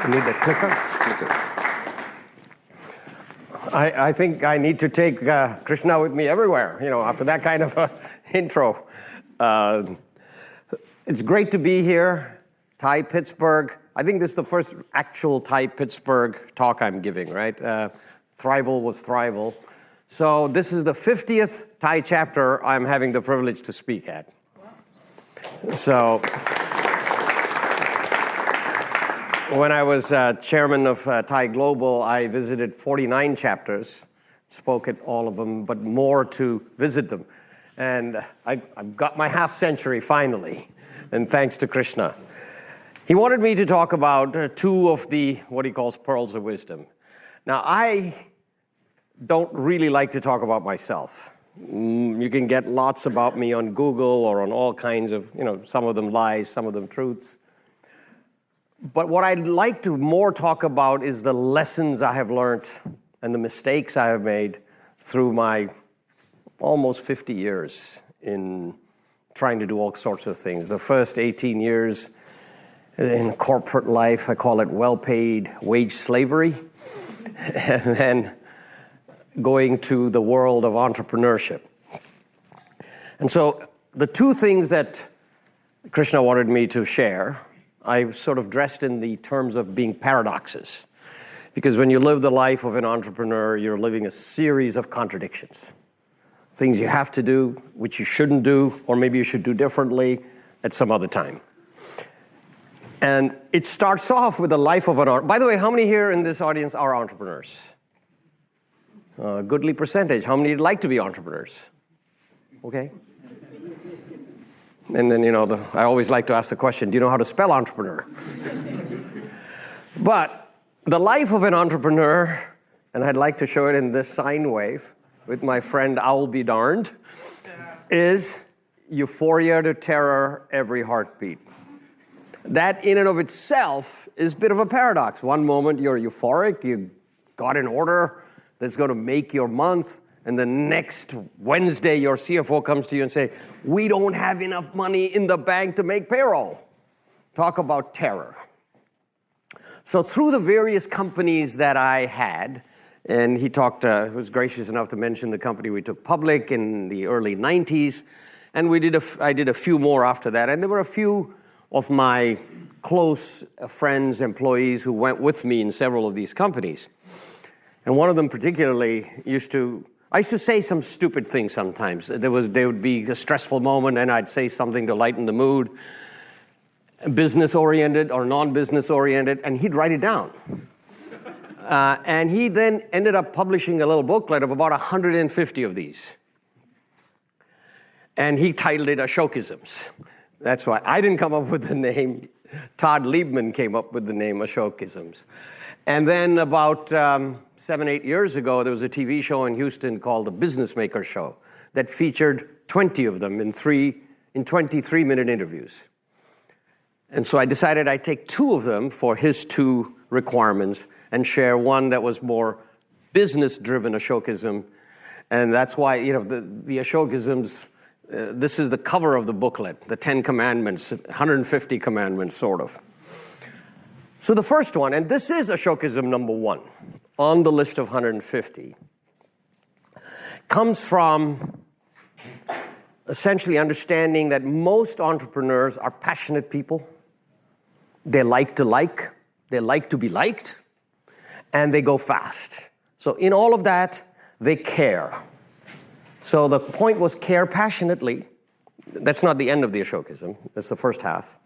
You need the clicker? I think I need to take Krishna with me everywhere, after that kind of intro. It's great to be here, TiE Pittsburgh. I think this is the first actual TiE Pittsburgh talk I'm giving, right? Thrival was Thrival. So this is the 50th TiE chapter I'm having the privilege to speak at. So when I was chairman of TiE Global, I visited 49 chapters, spoke at all of them, but more to visit them. And I've got my half century finally, and thanks to Krishna. He wanted me to talk about two of the, what he calls pearls of wisdom. Now, I don't really like to talk about myself. You can get lots about me on Google or on all kinds of, some of them lies, some of them truths. But what I'd like to more talk about is the lessons I have learned and the mistakes I have made through my almost 50 years in trying to do all sorts of things. The first 18 years in corporate life, I call it well-paid wage slavery. And then going to the world of entrepreneurship. And so the two things that Krishna wanted me to share, I sort of dressed in the terms of being paradoxes. Because when you live the life of an entrepreneur, you're living a series of contradictions. Things you have to do, which you shouldn't do, or maybe you should do differently at some other time. And it starts off with the life of an entrepreneur. By the way, how many here in this audience are entrepreneurs? A goodly percentage. How many would like to be entrepreneurs? Okay. And then, I always like to ask the question, do you know how to spell entrepreneur? But the life of an entrepreneur, and I'd like to show it in this sine wave with my friend Owl Be Darned, is euphoria to terror, every heartbeat. That in and of itself is a bit of a paradox. One moment you're euphoric, you got an order that's going to make your month, and the next Wednesday your CFO comes to you and say, we don't have enough money in the bank to make payroll. Talk about terror. So through the various companies that I had, and he was gracious enough to mention the company we took public in the early 90s, and I did a few more after that, and there were a few of my close friends, employees who went with me in several of these companies. And one of them particularly I used to say some stupid things sometimes. There would be a stressful moment and I'd say something to lighten the mood, business-oriented or non-business-oriented, and he'd write it down. And he then ended up publishing a little booklet of about 150 of these. And he titled it Ashokisms. That's why I didn't come up with the name. Todd Liebman came up with the name Ashokisms. And then about 7-8 years ago, there was a TV show in Houston called The Business Maker Show that featured 20 of them in 23-minute interviews. And so I decided I'd take 2 of them for his 2 requirements and share one that was more business-driven Ashokism. And that's why, the Ashokisms, this is the cover of the booklet, the 10 commandments, 150 commandments, sort of. So the first one, and this is Ashokism number 1 on the list of 150, comes from essentially understanding that most entrepreneurs are passionate people. They like to be liked, and they go fast. So in all of that, they care. So the point was care passionately. That's not the end of the Ashokism. That's the first half.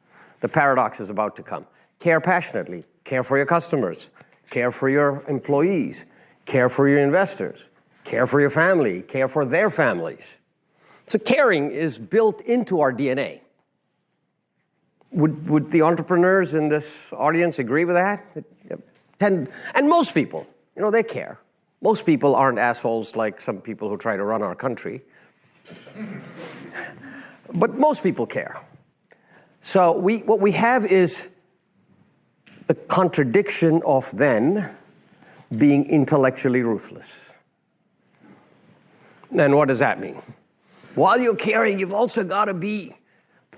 The paradox is about to come. Care passionately. Care for your customers. Care for your employees. Care for your investors. Care for your family. Care for their families. So caring is built into our DNA. Would the entrepreneurs in this audience agree with that? And most people, they care. Most people aren't assholes like some people who try to run our country. But most people care. So what we have is the contradiction of then being intellectually ruthless. And what does that mean? While you're caring, you've also got to be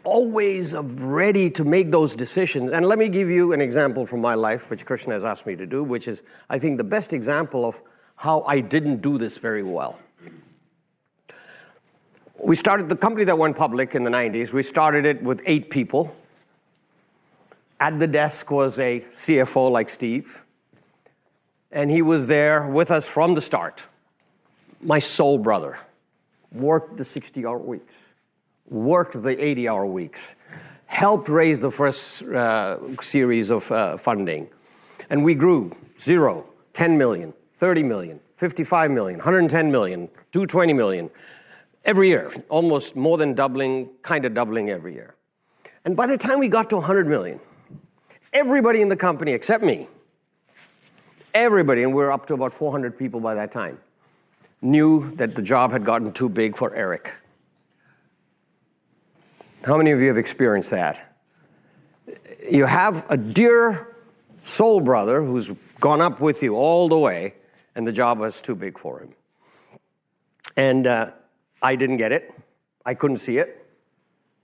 always ready to make those decisions. And let me give you an example from my life, which Krishna has asked me to do, which is, I think, the best example of how I didn't do this very well. We started the company that went public in the 90s. We started it with 8 people. At the desk was a CFO like Steve, and he was there with us from the start. My soul brother. Worked the 60-hour weeks, worked the 80-hour weeks, helped raise the first series of funding. And we grew 0, 10 million, 30 million, 55 million, 110 million, 220 million. Every year, almost more than doubling, kind of doubling every year. And by the time we got to 100 million, everybody in the company except me, everybody, and we were up to about 400 people by that time, knew that the job had gotten too big for Eric. How many of you have experienced that? You have a dear soul brother who's gone up with you all the way, and the job was too big for him. And I didn't get it. I couldn't see it.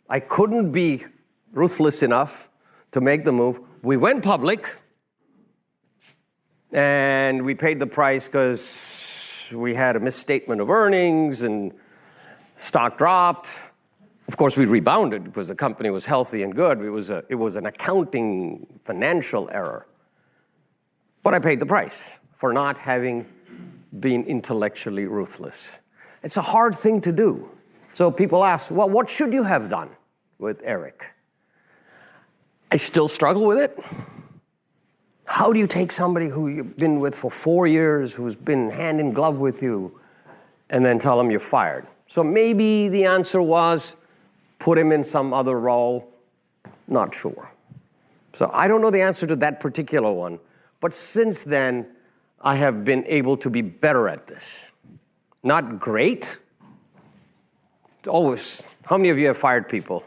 I couldn't be ruthless enough to make the move. We went public, and we paid the price because we had a misstatement of earnings, and stock dropped. Of course, we rebounded because the company was healthy and good. It was an accounting, financial error. But I paid the price for not having been intellectually ruthless. It's a hard thing to do. So people ask, well, what should you have done with Eric? I still struggle with it. How do you take somebody who you've been with for 4 years, who's been hand in glove with you, and then tell them you're fired? So maybe the answer was, put him in some other role. Not sure. So I don't know the answer to that particular one. But since then, I have been able to be better at this. Not great. It's always. How many of you have fired people?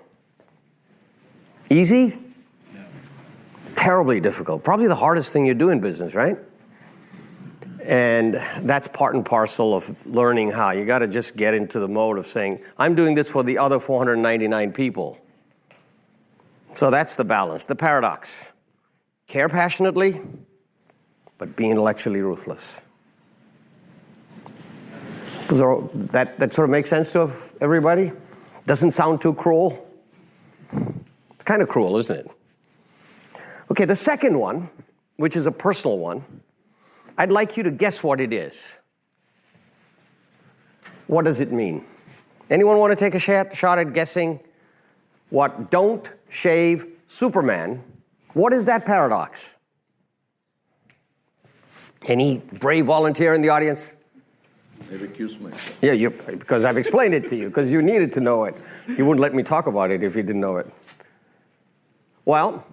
Easy? No. Terribly difficult. Probably the hardest thing you do in business, right? And that's part and parcel of learning how. You got to just get into the mode of saying, I'm doing this for the other 499 people. So that's the balance, the paradox. Care passionately, but be intellectually ruthless. That sort of makes sense to everybody? Doesn't sound too cruel? It's kind of cruel, isn't it? Okay, the second one, which is a personal one, I'd like you to guess what it is. What does it mean? Anyone want to take a shot at guessing what don't shave Superman? What is that paradox? Any brave volunteer in the audience? I recuse myself. Yeah, because I've explained it to you, because you needed to know it. You wouldn't let me talk about it if you didn't know it. Well,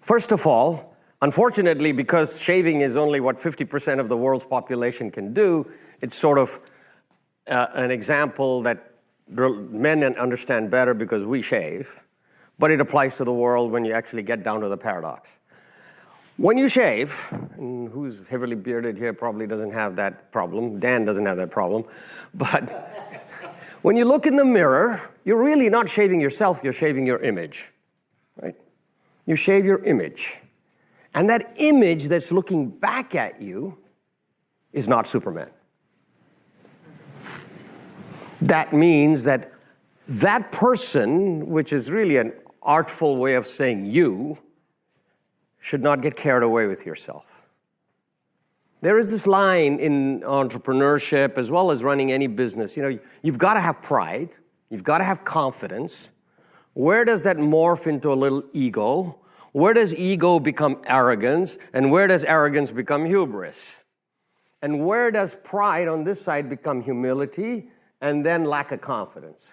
first of all, unfortunately, because shaving is only what 50% of the world's population can do, it's sort of an example that men understand better because we shave, but it applies to the world when you actually get down to the paradox. When you shave, and who's heavily bearded here probably doesn't have that problem. Dan doesn't have that problem. But when you look in the mirror, you're really not shaving yourself, you're shaving your image, right? You shave your image. And that image that's looking back at you is not Superman. That means that that person, which is really an artful way of saying you, should not get carried away with yourself. There is this line in entrepreneurship as well as running any business. You know, you've got to have pride. You've got to have confidence. Where does that morph into a little ego? Where does ego become arrogance? And where does arrogance become hubris? And where does pride on this side become humility and then lack of confidence?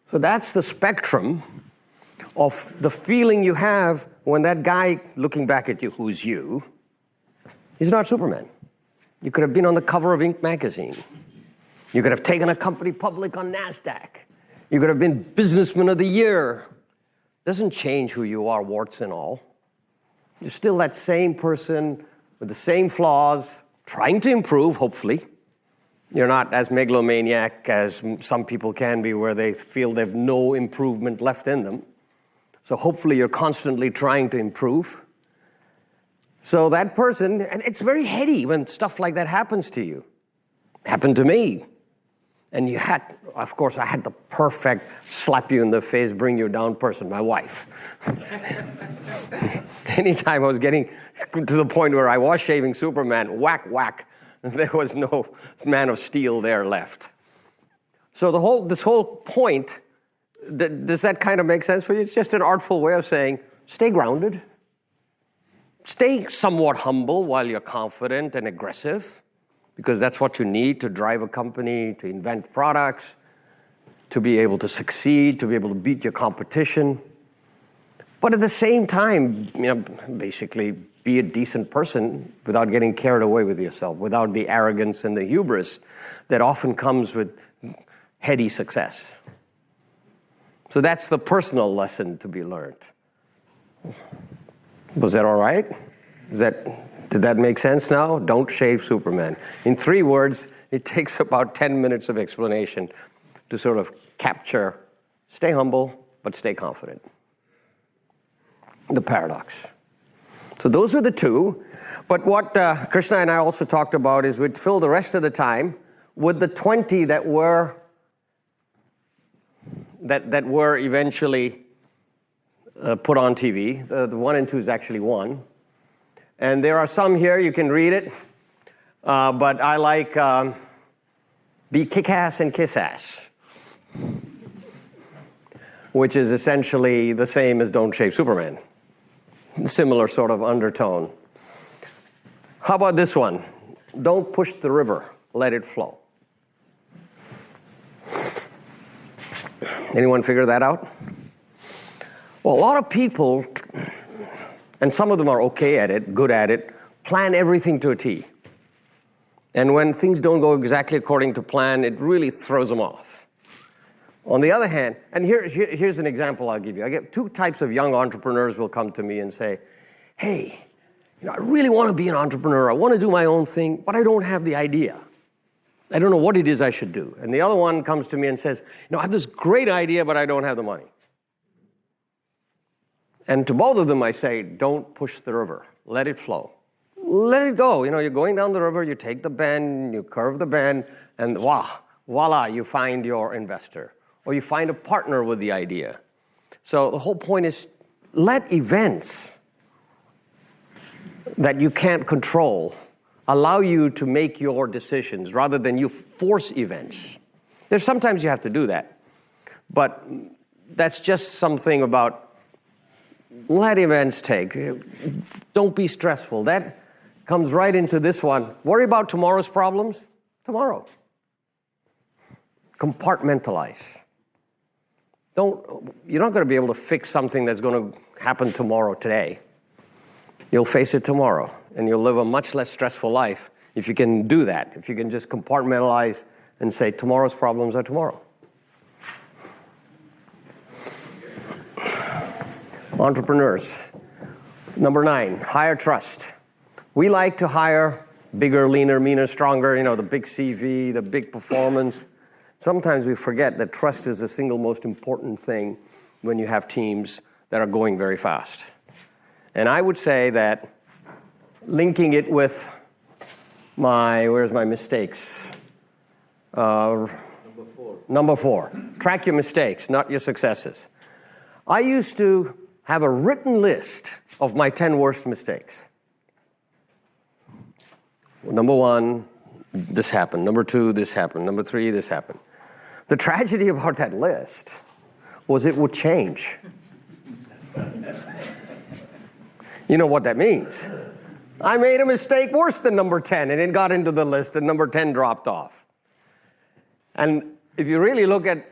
So that's the spectrum of the feeling you have when that guy looking back at you, who's you, is not Superman. You could have been on the cover of Inc. magazine. You could have taken a company public on NASDAQ. You could have been Businessman of the Year. Doesn't change who you are, warts and all. You're still that same person with the same flaws, trying to improve, hopefully, You're not as megalomaniac as some people can be, where they feel they have no improvement left in them. So hopefully you're constantly trying to improve. So that person, and it's very heady when stuff like that happens to you. Happened to me. And you had, of course, I had the perfect slap you in the face, bring you down person, my wife. Anytime I was getting to the point where I was shaving Superman, whack, whack, there was no man of steel there left. So this whole point, does that kind of make sense for you? It's just an artful way of saying, stay grounded. Stay somewhat humble while you're confident and aggressive, because that's what you need to drive a company, to invent products, to be able to succeed, to be able to beat your competition. But at the same time, basically be a decent person without getting carried away with yourself, without the arrogance and the hubris that often comes with heady success. So that's the personal lesson to be learned. Was that all right? Did that make sense now? Don't shave Superman. In 3 words, it takes about 10 minutes of explanation to sort of capture, stay humble, but stay confident. The paradox. So those were the 2. But what Krishna and I also talked about is we'd fill the rest of the time with the 20 that were eventually put on TV. The 1 and 2 is actually 1. And there are some here, you can read it. But I like Be Kick-Ass and Kiss-Ass, which is essentially the same as Don't Shave Superman. Similar sort of undertone. How about this one? Don't push the river, let it flow. Anyone figure that out? Well, a lot of people, and some of them are okay at it, good at it, plan everything to a T. And when things don't go exactly according to plan, it really throws them off. On the other hand, and here's an example I'll give you. I get 2 types of young entrepreneurs will come to me and say, hey, I really want to be an entrepreneur. I want to do my own thing, but I don't have the idea. I don't know what it is I should do. And the other one comes to me and says, I have this great idea, but I don't have the money. And to both of them, I say, don't push the river. Let it flow. Let it go. You're going down the river, you take the bend, you curve the bend, and voila, you find your investor. Or you find a partner with the idea. So the whole point is, let events that you can't control allow you to make your decisions rather than you force events. There's sometimes you have to do that. But that's just something about let events take. Don't be stressful. That comes right into this one. Worry about tomorrow's problems tomorrow. Compartmentalize. You're not going to be able to fix something that's going to happen tomorrow today. You'll face it tomorrow, and you'll live a much less stressful life if you can do that, if you can just compartmentalize and say tomorrow's problems are tomorrow. Entrepreneurs. Number 9, hire trust. We like to hire bigger, leaner, meaner, stronger, the big CV, the big performance. Sometimes we forget that trust is the single most important thing when you have teams that are going very fast. And I would say that linking it with where's my mistakes? Number 4, track your mistakes, not your successes. I used to have a written list of my 10 worst mistakes. Number 1, this happened. Number 2, this happened. Number 3, this happened. The tragedy about that list was it would change. You know what that means. I made a mistake worse than number 10, and it got into the list, and number 10 dropped off. And if you really look at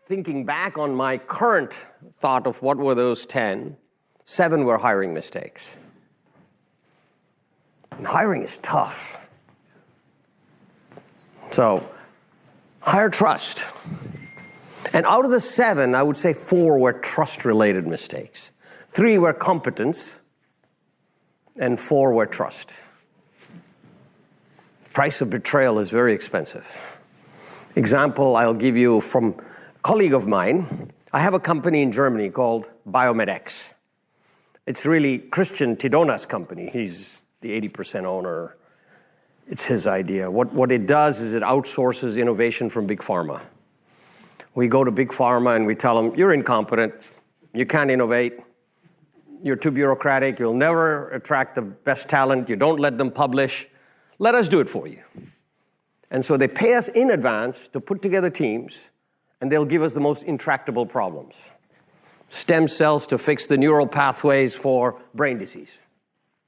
thinking back on my current thought of what were those 10, 7 were hiring mistakes. And hiring is tough. So, hire trust. And out of the 7, I would say 4 were trust-related mistakes. 3 were competence, and 4 were trust. price of betrayal is very expensive. Example I'll give you from a colleague of mine. I have a company in Germany called BioMedX. It's really Christian Tidona's company. He's the 80% owner. It's his idea. What it does is it outsources innovation from big pharma. We go to big pharma and we tell them, you're incompetent, you can't innovate, you're too bureaucratic, you'll never attract the best talent, you don't let them publish, let us do it for you. And so they pay us in advance to put together teams, and they'll give us the most intractable problems. Stem cells to fix the neural pathways for brain disease,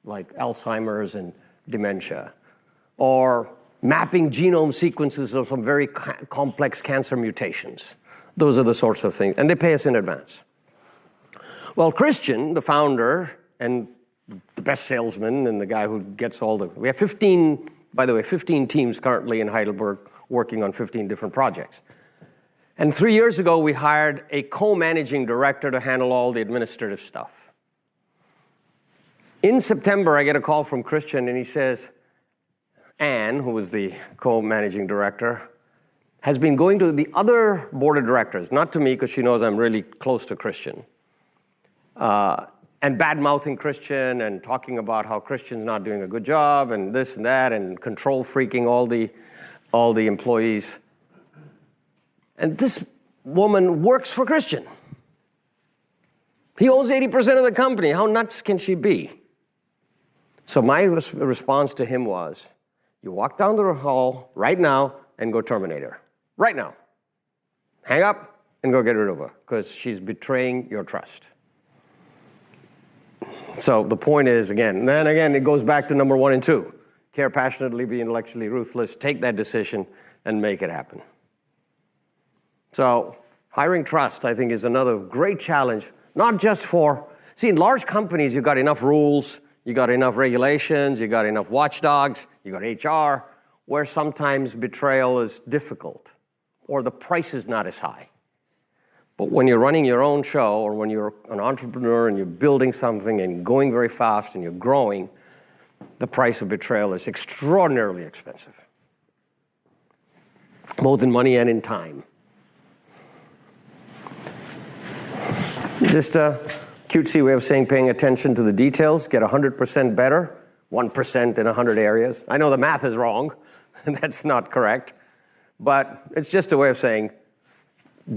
like Alzheimer's and dementia, or mapping genome sequences of some very complex cancer mutations. Those are the sorts of things, and they pay us in advance. Well, Christian, the founder and the best salesman and the guy who gets all the, we have 15 teams currently in Heidelberg working on 15 different projects. And 3 years ago, we hired a co-managing director to handle all the administrative stuff. In September, I get a call from Christian, and he says, Anne, who was the co-managing director, has been going to the other board of directors, not to me because she knows I'm really close to Christian, and bad-mouthing Christian and talking about how Christian's not doing a good job and this and that and control freaking all the employees. And this woman works for Christian. He owns 80% of the company. How nuts can she be? So my response to him was, you walk down the hall right now and go terminate her. Right now. Hang up and go get rid of her because she's betraying your trust. So the point is, again, it goes back to number 1 and 2. Care passionately, be intellectually ruthless, take that decision and make it happen. So hiring trust, I think, is another great challenge, not just for, see, in large companies, you've got enough rules, you got enough regulations, you got enough watchdogs, you got HR, where sometimes betrayal is difficult or the price is not as high. But when you're running your own show or when you're an entrepreneur and you're building something and going very fast and you're growing, the price of betrayal is extraordinarily expensive, both in money and in time. Just a cutesy way of saying paying attention to the details, get 100% better, 1% in 100 areas. I know the math is wrong, and that's not correct, but it's just a way of saying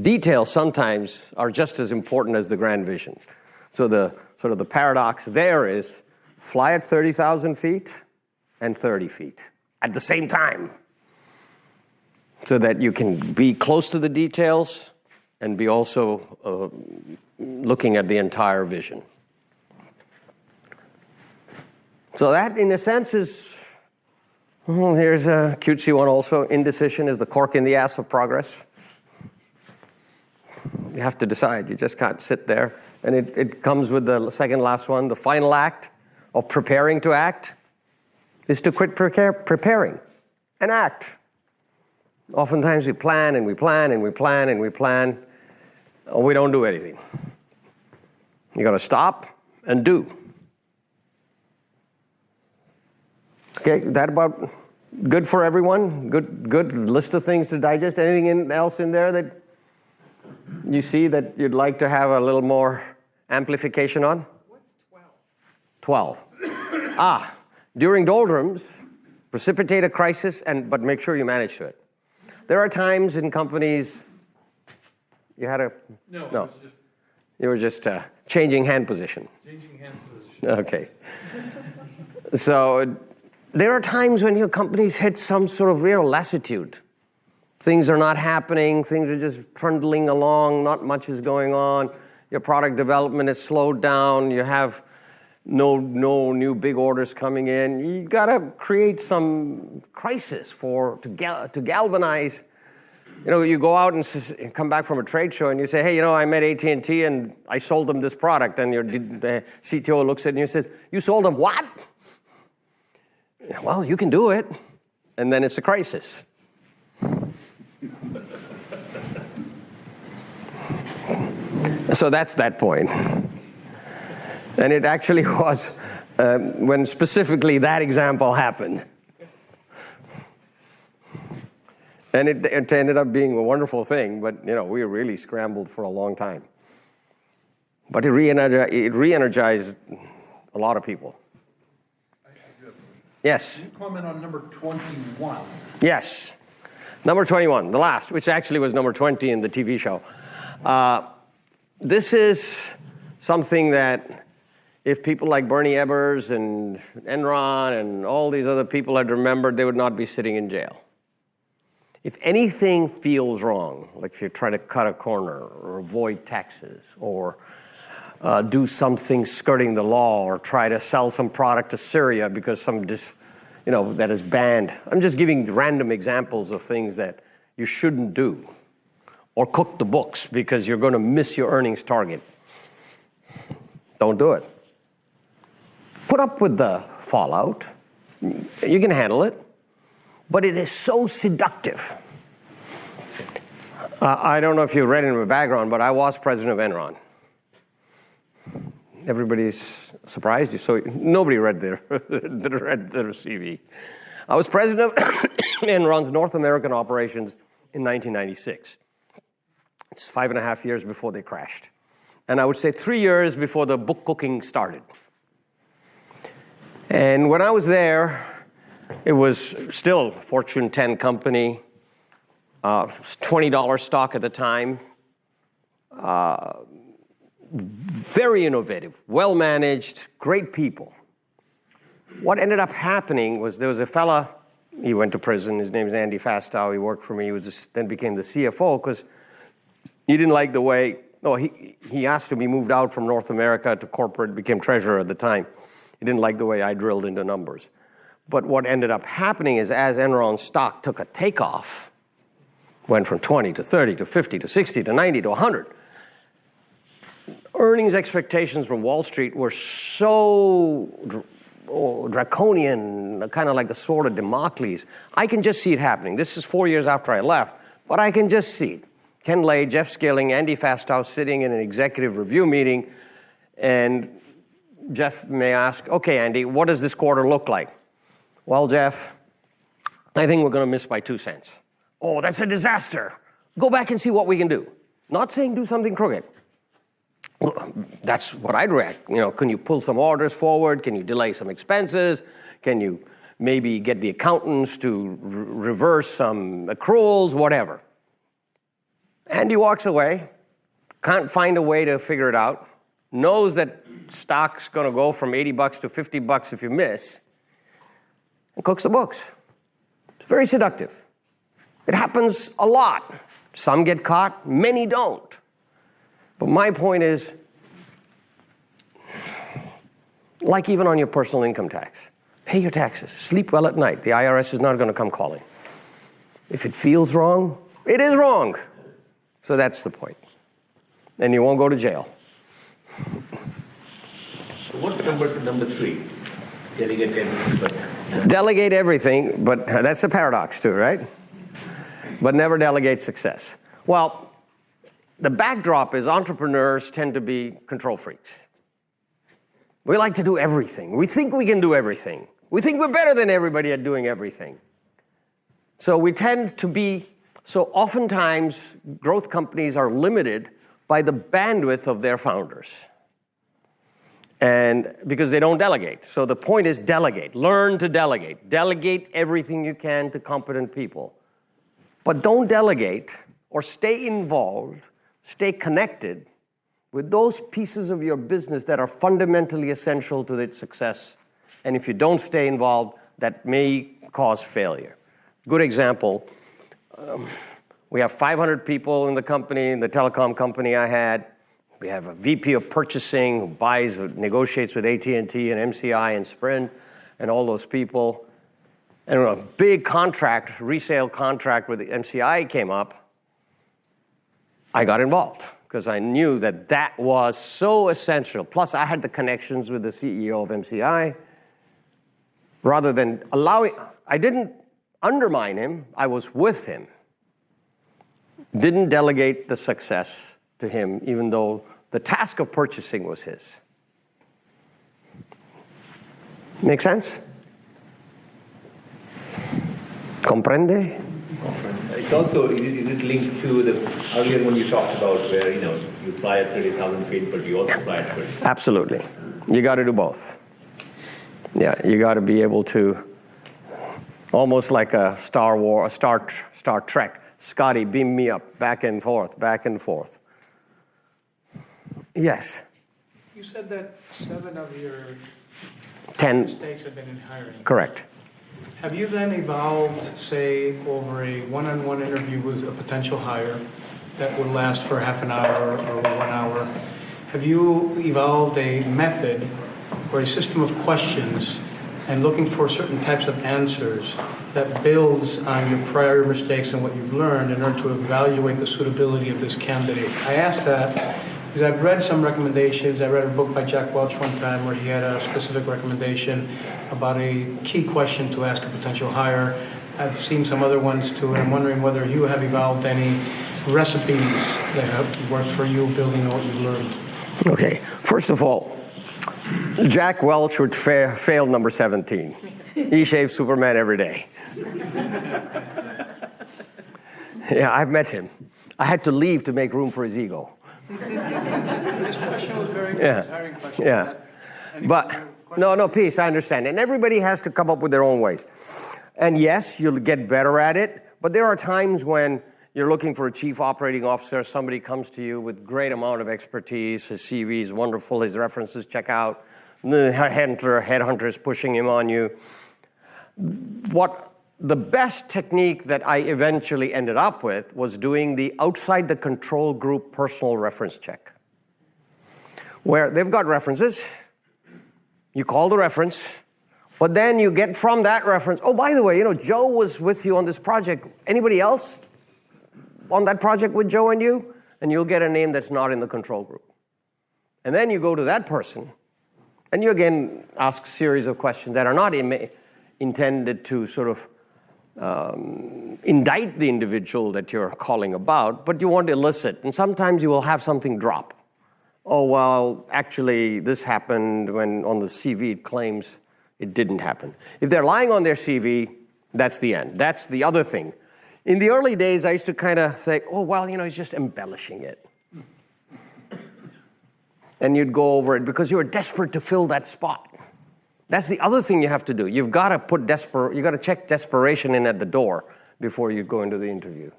details sometimes are just as important as the grand vision. So the sort of the paradox there is fly at 30,000 feet and 30 feet at the same time so that you can be close to the details and be also looking at the entire vision. So that, in a sense, is, here's a cutesy one also. Indecision is the cork in the ass of progress. You have to decide. You just can't sit there. And it comes with the second last one. The final act of preparing to act is to quit preparing and act. Oftentimes we plan and we plan and we plan and we plan, and we don't do anything. You got to stop and do. Okay, that about good for everyone? Good list of things to digest. Anything else in there that you see that you'd like to have a little more amplification on? What's 12? 12. During doldrums, precipitate a crisis, but make sure you manage to it. There are times in companies you had a... No. You were just changing hand position. Changing hand position. Okay. So there are times when your companies hit some sort of real lassitude. Things are not happening, things are just trundling along, not much is going on, your product development is slowed down, you have no new big orders coming in. You gotta create some crisis to galvanize. You know, you go out and come back from a trade show and you say, hey, I met AT&T and I sold them this product, and your CTO looks at you and says, you sold them what? Well, you can do it. And then it's a crisis. So that's that point. And it actually was when specifically that example happened. And it ended up being a wonderful thing, but we really scrambled for a long time. But it re-energized a lot of people. Yes? Can you comment on number 21? Yes. Number 21, the last, which actually was number 20 in the TV show. This is something that if people like Bernie Ebbers and Enron and all these other people had remembered, they would not be sitting in jail. If anything feels wrong, like if you're trying to cut a corner or avoid taxes or do something skirting the law or try to sell some product to Syria because that is banned. I'm just giving random examples of things that you shouldn't do. Or cook the books because you're going to miss your earnings target. Don't do it. Put up with the fallout. You can handle it. But it is so seductive. I don't know if you read in my background, but I was president of Enron. Everybody's surprised you. So nobody read their CV. I was president of Enron's North American operations in 1996. It's 5.5 years before they crashed. And I would say 3 years before the book cooking started. And when I was there, it was still Fortune 10 company, $20 stock at the time. Very innovative, well-managed, great people. What ended up happening was there was a fella, he went to prison, his name is Andy Fastow, he worked for me, then became the CFO because he didn't like the way, he asked to be moved out from North America to corporate, became treasurer at the time. He didn't like the way I drilled into numbers. But what ended up happening is as Enron stock took a takeoff, went from 20 to 30 to 50 to 60 to 90 to 100, earnings expectations from Wall Street were so draconian, kind of like the sword of Damocles. I can just see it happening. This is 4 years after I left, but I can just see it. Ken Lay, Jeff Skilling, Andy Fastow sitting in an executive review meeting, and Jeff may ask, okay, Andy, what does this quarter look like? Well, Jeff, I think we're going to miss by 2 cents. Oh, that's a disaster. Go back and see what we can do. Not saying do something crooked. That's what I'd react. Can you pull some orders forward? Can you delay some expenses? Can you maybe get the accountants to reverse some accruals, whatever? Andy walks away, can't find a way to figure it out, knows that stock's going to go from $80 to $50 if you miss, and cooks the books. It's very seductive. It happens a lot. Some get caught, many don't. But my point is, like even on your personal income tax, pay your taxes, sleep well at night. The IRS is not going to come calling. If it feels wrong, it is wrong. So that's the point. And you won't go to jail. What's number 3? Delegate everything. Delegate everything, but that's the paradox too, right? But never delegate success. Well, the backdrop is entrepreneurs tend to be control freaks. We like to do everything. We think we can do everything. We think we're better than everybody at doing everything. So we tend to be, so oftentimes growth companies are limited by the bandwidth of their founders. And because they don't delegate. So the point is delegate. Learn to delegate. Delegate everything you can to competent people. But don't delegate or stay involved, stay connected with those pieces of your business that are fundamentally essential to its success. And if you don't stay involved, that may cause failure. Good example, we have 500 people in the company, in the telecom company I had. We have a VP of purchasing who negotiates with AT&T and MCI and Sprint and all those people. And when a big contract, resale contract with the MCI came up, I got involved because I knew that that was so essential. Plus, I had the connections with the CEO of MCI. Rather than I didn't undermine him, I was with him. Didn't delegate the success to him, even though the task of purchasing was his. Make sense? Comprende? it's also, is it linked to the earlier one you talked about where, you fly at 30,000 feet, but you also fly at 30. Absolutely. You got to do both. Yeah, you got to be able to, almost like a Star Trek, Scotty, beam me up, back and forth, back and forth. Yes. You said that 7 of your 10, mistakes have been in hiring. correct. Have you then evolved, say, over a one-on-one interview with a potential hire that would last for half an hour or 1 hour? Have you evolved a method or a system of questions and looking for certain types of answers that builds on your prior mistakes and what you've learned in order to evaluate the suitability of this candidate? I ask that because I've read some recommendations. I read a book by Jack Welch one time where he had a specific recommendation about a key question to ask a potential hire. I've seen some other ones too, and I'm wondering whether you have evolved any recipes that have worked for you building on what you've learned. Okay, first of all, Jack Welch would fail number 17. He shaves Superman every day. Yeah, I've met him. I had to leave to make room for his ego. This question was very good. Yeah. This hiring question. Yeah. Any But, questions? no, peace, I understand. And everybody has to come up with their own ways. And yes, you'll get better at it, but there are times when you're looking for a chief operating officer, somebody comes to you with great amount of expertise, his CV is wonderful, his references check out, the headhunter is pushing him on you. The best technique that I eventually ended up with was doing the outside the control group personal reference check, where they've got references, you call the reference, but then you get from that reference, oh, by the way, Joe was with you on this project. Anybody else on that project with Joe and you? And you'll get a name that's not in the control group. And then you go to that person, and you again ask a series of questions that are not intended to sort of indict the individual that you're calling about, but you want to elicit. And sometimes you will have something drop. Oh, well, actually, this happened when on the CV it claims it didn't happen. If they're lying on their CV, that's the end. That's the other thing. In the early days, I used to kind of think, oh, well, he's just embellishing it. And you'd go over it because you were desperate to fill that spot. That's the other thing you have to do. You've got to check desperation in at the door before you go into the interview.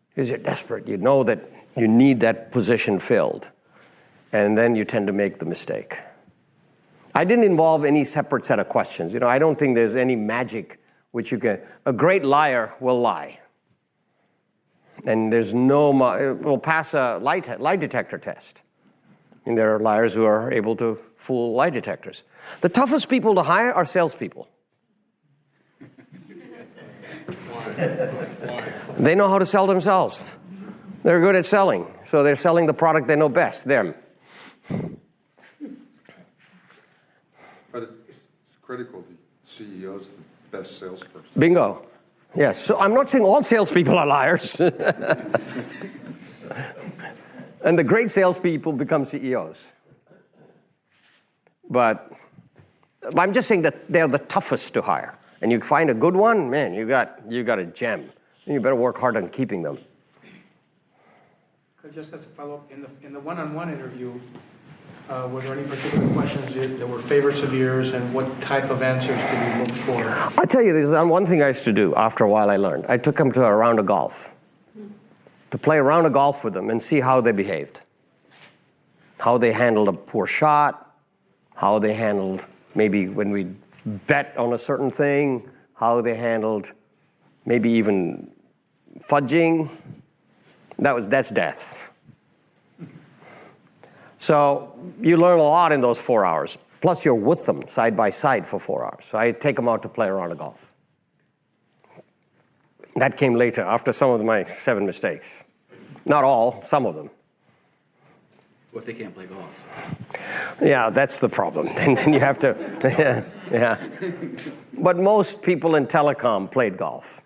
Because you're desperate. You know that you need that position filled. And then you tend to make the mistake. I didn't involve any separate set of questions. I don't think there's any magic which you can. A great liar will lie. And there's will pass a lie detector test. And there are liars who are able to fool lie detectors. The toughest people to hire are salespeople. They know how to sell themselves. They're good at selling. So they're selling the product they know best, them. But it's critical the CEO's the best salesperson. Bingo. Yes. So I'm not saying all salespeople are liars. And the great salespeople become CEOs. But I'm just saying that they're the toughest to hire. And you find a good one, man, you got a gem. And you better work hard on keeping them. Just as a follow-up, in the one-on-one interview, were there any particular questions that were favorites of yours, and what type of answers did you look for? I tell you, there's one thing I used to do after a while I learned. I took them to a round of golf, to play a round of golf with them and see how they behaved. How they handled a poor shot, how they handled maybe when we bet on a certain thing, how they handled maybe even fudging. That's death. So you learn a lot in those 4 hours. Plus you're with them side by side for 4 hours. So I take them out to play a round of golf. That came later, after some of my 7 mistakes. Not all, some of them. What if they can't play golf? Yeah, that's the problem. And then you have to, yes, yeah. But most people in telecom played golf.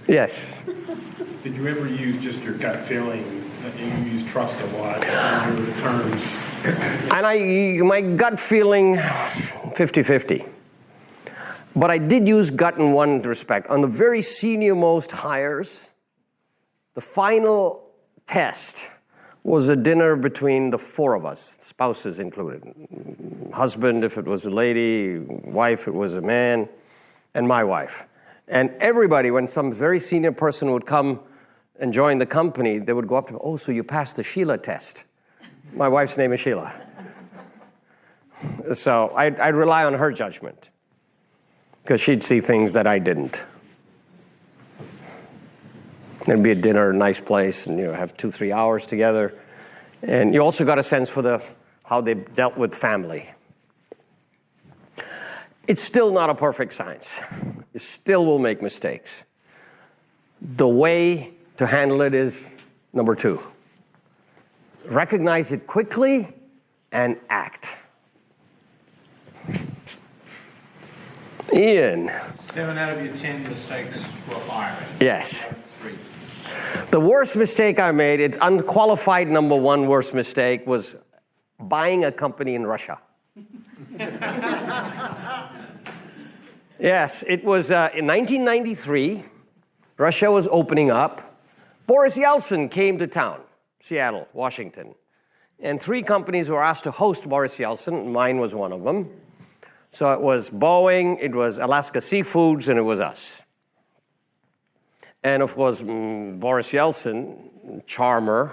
Yes. Did you ever use just your gut feeling? That you use trust a lot in your terms? And my gut feeling, 50-50. But I did use gut in one respect. On the very senior most hires, the final test was a dinner between the four of us, spouses included. Husband, if it was a lady, wife, if it was a man, and my wife. And everybody, when some very senior person would come and join the company, they would go up to me, oh, so you passed the Sheila test. My wife's name is Sheila. So I'd rely on her judgment, because she'd see things that I didn't. There'd be a dinner, a nice place, and have 2-3 hours together. And you also got a sense for how they dealt with family. It's still not a perfect science. You still will make mistakes. The way to handle it is number 2. Recognize it quickly and act. Ian. 7 out of your 10 mistakes were hiring. Yes. 3. The worst mistake I made, it's unqualified number 1 worst mistake, was buying a company in Russia. Yes, it was in 1993. Russia was opening up. Boris Yeltsin came to town, Seattle, Washington. And 3 companies were asked to host Boris Yeltsin. Mine was one of them. So it was Boeing, it was Alaska Seafoods, and it was us. And of course, Boris Yeltsin, charmer,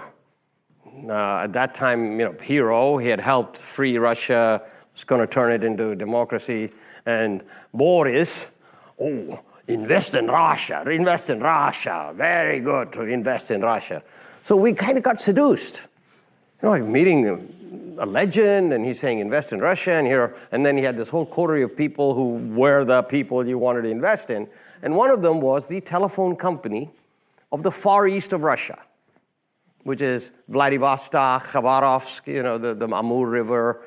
at that time, hero. He had helped free Russia, was going to turn it into a democracy. And Boris, oh, invest in Russia, very good to invest in Russia. So we kind of got seduced. Like meeting a legend, and he's saying invest in Russia, and then he had this whole coterie of people who were the people you wanted to invest in. And one of them was the telephone company of the far east of Russia, which is Vladivostok, Khabarovsk, the Amur River,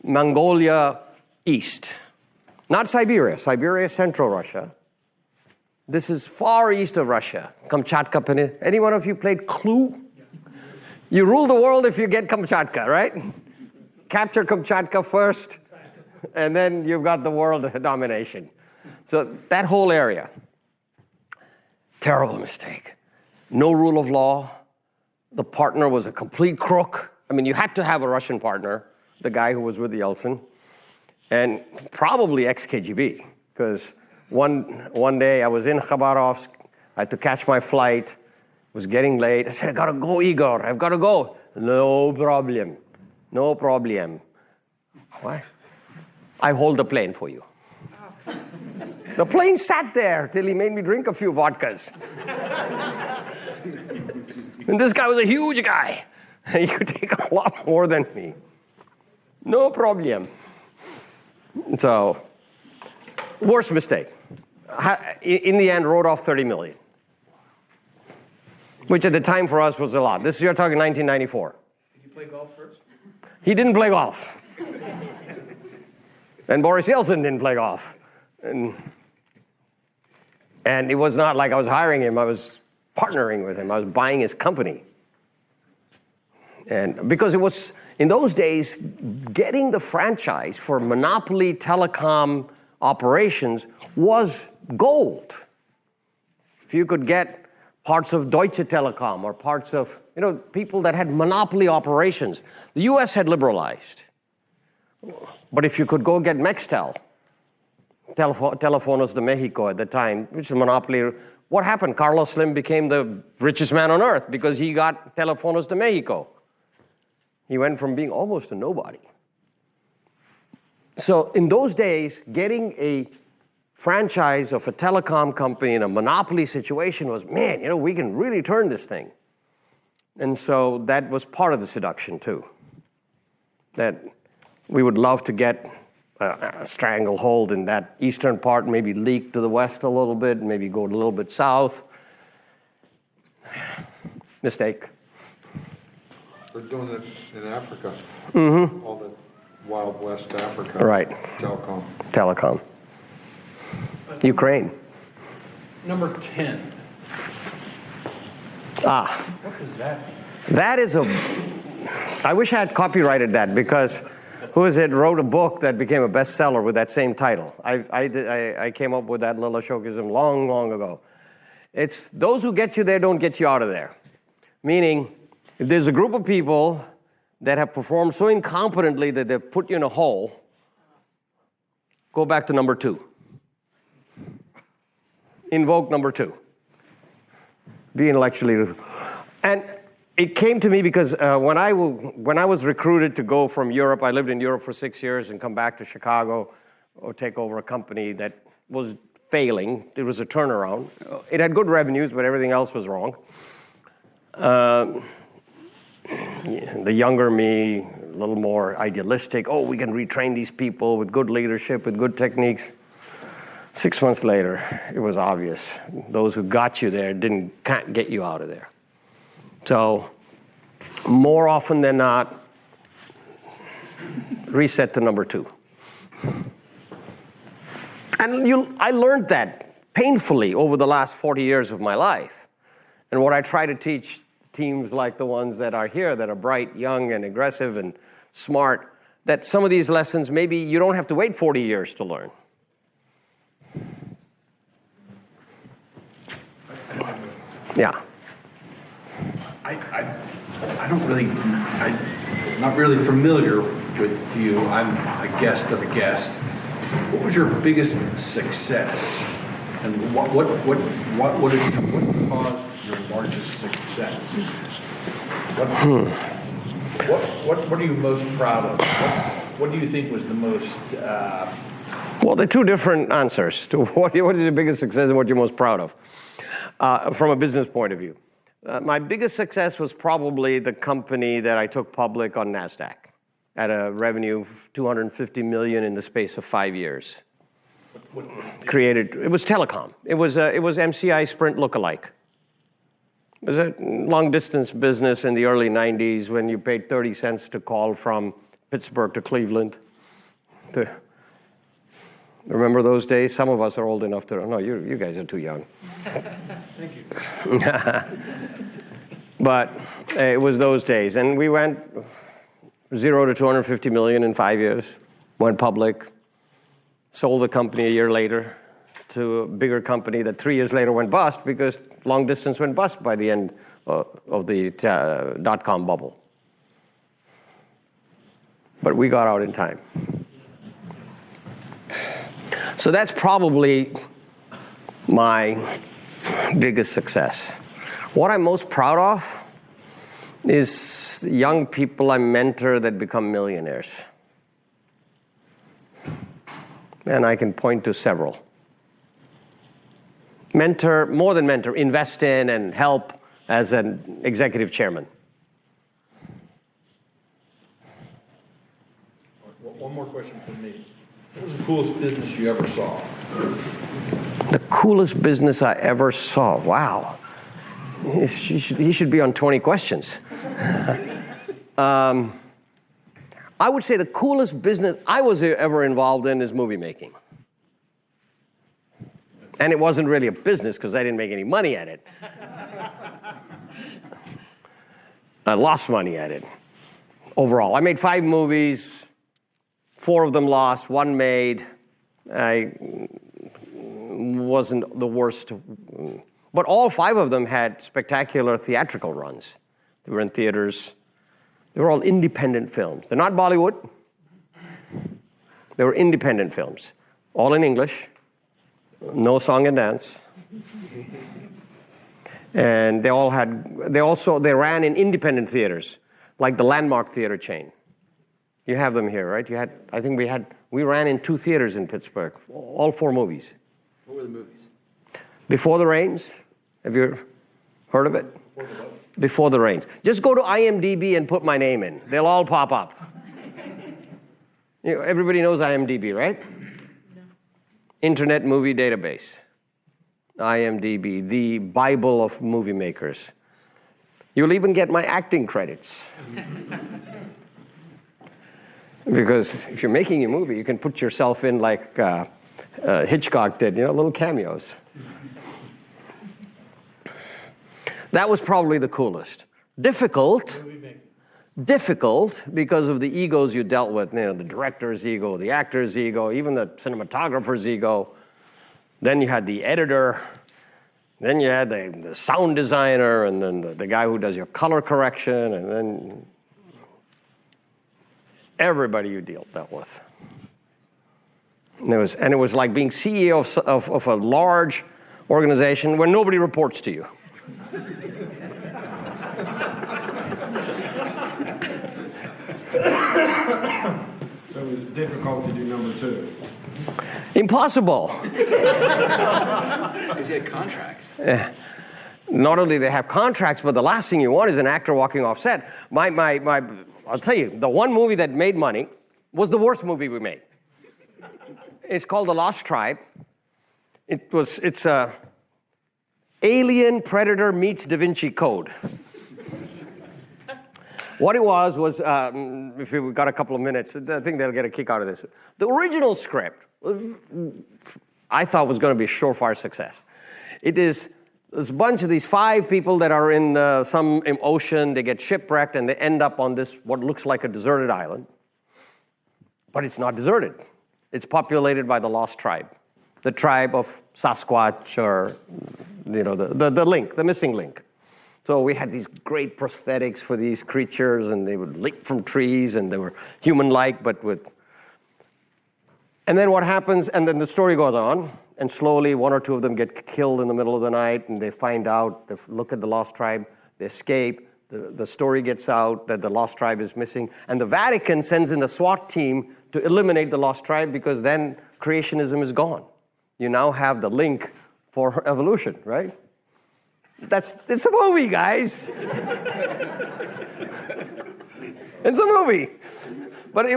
Mongolia east. Not Siberia. Siberia is central Russia. This is far east of Russia, Kamchatka Peninsula. Any one of you played Clue? You rule the world if you get Kamchatka, right? Capture Kamchatka first, and then you've got the world domination. So that whole area, terrible mistake. No rule of law. The partner was a complete crook. I mean, you had to have a Russian partner, the guy who was with Yeltsin, and probably ex-KGB, because one day I was in Khabarovsk, I had to catch my flight, it was getting late. I said, I gotta go, Igor, I've gotta go. No problem. Why? I hold the plane for you. The plane sat there till he made me drink a few vodkas. And this guy was a huge guy. He could take a lot more than me. No problem. So, worst mistake. In the end, wrote off 30 million. Which at the time for us was a lot. You're talking 1994. Did you play golf first? He didn't play golf. And Boris Yeltsin didn't play golf. And it was not like I was hiring him, I was partnering with him. I was buying his company. And because it was, in those days, getting the franchise for monopoly telecom operations was gold. If you could get parts of Deutsche Telekom or parts of, people that had monopoly operations. The US had liberalized. But if you could go get Mextel, Telefonos de Mexico at the time, which is a monopoly, what happened? Carlos Slim became the richest man on earth because he got Telefonos de Mexico. He went from being almost a nobody. So in those days, getting a franchise of a telecom company in a monopoly situation was, man, we can really turn this thing. And so that was part of the seduction too. That we would love to get a stranglehold in that eastern part, maybe leak to the west a little bit, maybe go a little bit south. Mistake. They're doing it in Africa. Mm-hmm. All the Wild West Africa. Right. Telecom. Ukraine. Number 10. What does that mean? That is I wish I had copyrighted that, because who is it wrote a book that became a bestseller with that same title. I came up with that little Ashokism long, long ago. It's those who get you there don't get you out of there. Meaning, if there's a group of people that have performed so incompetently that they've put you in a hole, go back to number 2. Invoke number 2. Be intellectually. And it came to me because when I was recruited to go from Europe, I lived in Europe for 6 years and come back to Chicago or take over a company that was failing. It was a turnaround. It had good revenues, but everything else was wrong. The younger me, a little more idealistic. Oh, we can retrain these people with good leadership, with good techniques. 6 months later, it was obvious. Those who got you there can't get you out of there. So, more often than not, reset to number 2. And I learned that painfully over the last 40 years of my life. And what I try to teach teams like the ones that are here, that are bright, young, and aggressive, and smart, that some of these lessons, maybe you don't have to wait 40 years to learn. Yeah. I'm not really familiar with you. I'm a guest of a guest. What was your biggest success? And what caused your largest success? What are you most proud of? What do you think was the most... Well, there are 2 different answers to what is your biggest success and what you're most proud of from a business point of view. My biggest success was probably the company that I took public on NASDAQ at a revenue of $250 million in the space of 5 years. It was telecom. It was MCI Sprint lookalike. It was a long-distance business in the early 90s when you paid 30 cents to call from Pittsburgh to Cleveland. Remember those days? Some of us are old enough to... No, you guys are too young. Thank you. But it was those days. And we went 0 to 250 million in 5 years, went public, sold the company a year later to a bigger company that 3 years later went bust because long distance went bust by the end of the dot-com bubble. But we got out in time. So that's probably my biggest success. What I'm most proud of is young people I mentor that become millionaires. And I can point to several. Mentor, more than mentor, invest in and help as an executive chairman. One more question from me. What was the coolest business you ever saw? The coolest business I ever saw. Wow. He should be on 20 questions. I would say the coolest business I was ever involved in is movie making. And it wasn't really a business because I didn't make any money at it. I lost money at it overall. I made 5 movies. 4 of them lost, 1 made. I wasn't the worst. But all 5 of them had spectacular theatrical runs. They were in theaters. They were all independent films. They're not Bollywood. They were independent films, all in English, no song and dance. And they ran in independent theaters, like the Landmark Theater chain. You have them here, right? We ran in 2 theaters in Pittsburgh, all 4 movies. What were the movies? Before the Rains. Have you heard of it? Before the what? Before the Rains. Just go to IMDb and put my name in. They'll all pop up. Everybody knows IMDb, right? No. Internet Movie Database. IMDb, the Bible of movie makers. You'll even get my acting credits. Because if you're making a movie, you can put yourself in like Hitchcock did, little cameos. That was probably the coolest. Difficult. difficult because of the egos you dealt with, the director's ego, the actor's ego, even the cinematographer's ego. Then you had the editor, then you had the sound designer, and then the guy who does your color correction, and then everybody you dealt with. And it was like being CEO of a large organization where nobody reports to you. So it was difficult to do number 2. Impossible. Because he had contracts. Not only they have contracts, but the last thing you want is an actor walking off set. I'll tell you, the one movie that made money was the worst movie we made. It's called The Lost Tribe. It's Alien Predator meets Da Vinci Code. What it was, if we've got a couple of minutes, I think they'll get a kick out of this. The original script, I thought was going to be a surefire success. There's a bunch of these 5 people that are in some ocean, they get shipwrecked, and they end up on this, what looks like a deserted island. But it's not deserted. It's populated by the Lost Tribe, the tribe of Sasquatch, or the link, the missing link. So we had these great prosthetics for these creatures, and they would leap from trees, and they were human-like, but with... And then what happens, and then the story goes on, and slowly 1 or 2 of them get killed in the middle of the night, and they find out, they look at the Lost Tribe, they escape, the story gets out that the Lost Tribe is missing, and the Vatican sends in a SWAT team to eliminate the Lost Tribe, because then creationism is gone. You now have the link for evolution, right? It's a movie, guys. It's a movie. But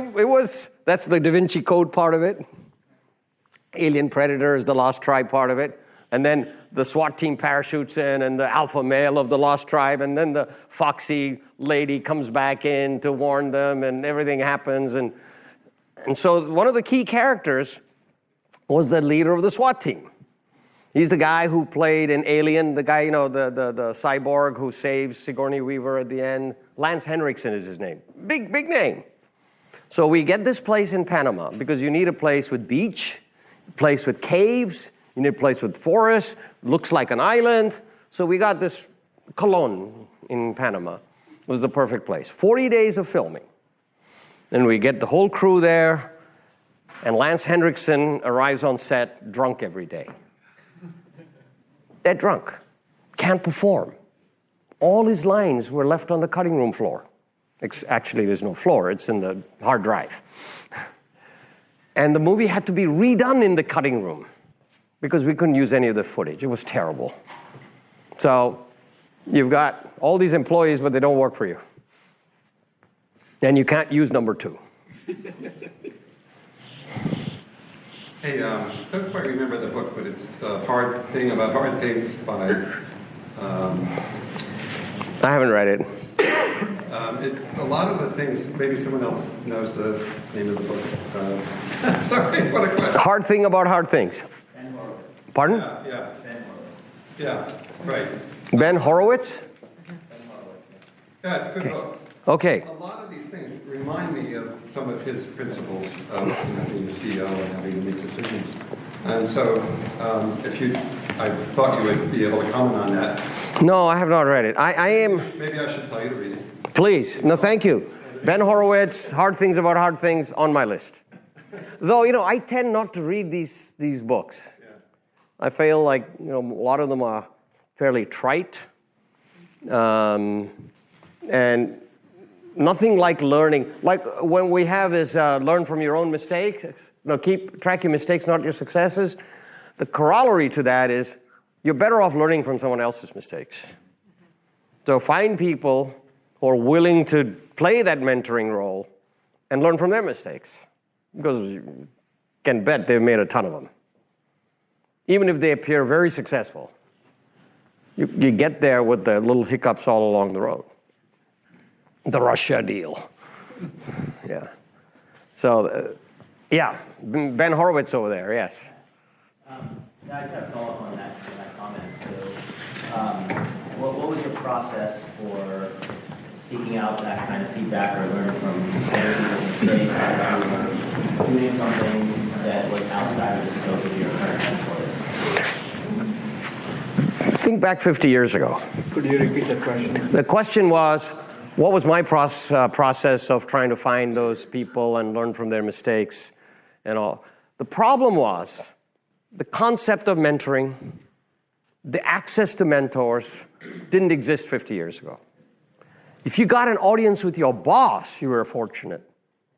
that's the Da Vinci Code part of it. Alien Predator is the Lost Tribe part of it. And then the SWAT team parachutes in, and the alpha male of the Lost Tribe, and then the foxy lady comes back in to warn them, and everything happens. And so one of the key characters was the leader of the SWAT team. He's the guy who played in Alien, the guy, the cyborg who saves Sigourney Weaver at the end. Lance Henriksen is his name. Big name. So we get this place in Panama because you need a place with beach, a place with caves, you need a place with forest, looks like an island. So we got this Colón in Panama. It was the perfect place. 40 days of filming. And we get the whole crew there, and Lance Henriksen arrives on set drunk every day. Dead drunk, can't perform. All his lines were left on the cutting room floor. Actually, there's no floor, it's in the hard drive. And the movie had to be redone in the cutting room because we couldn't use any of the footage. It was terrible. So you've got all these employees, but they don't work for you. And you can't use number 2. Hey, I don't quite remember the book, but it's The Hard Thing About Hard Things by... I haven't read it. A lot of the things, maybe someone else knows the name of the book. Sorry, what a question. Hard Thing About Hard Things. Pardon? Yeah, right. Ben Horowitz? Yeah, it's a good book. Okay. A lot of these things remind me of some of his principles of being a CEO and having to make decisions. And so I thought you would be able to comment on that. No, I have not read it. I am... Maybe I should tell you to read it. Please. No, thank you. Ben Horowitz, Hard Things About Hard Things, on my list. Though, I tend not to read these books. Yeah. I feel like, a lot of them are fairly trite. And nothing like learning. Like when we have is learn from your own mistakes. Keep track your mistakes, not your successes. The corollary to that is you're better off learning from someone else's mistakes. So find people who are willing to play that mentoring role and learn from their mistakes. Because you can bet they've made a ton of them. Even if they appear very successful, you get there with the little hiccups all along the road. The Russia deal. Yeah. So, Ben Horowitz over there, yes. I just have a follow-up on that comment. So, what was your process for seeking out that kind of feedback or learning from other people's mistakes and doing something that was outside of the scope of your current mentors? Think back 50 years ago. Could you repeat the question? The question was, what was my process of trying to find those people and learn from their mistakes and all? The problem was the concept of mentoring, the access to mentors didn't exist 50 years ago. If you got an audience with your boss, you were fortunate.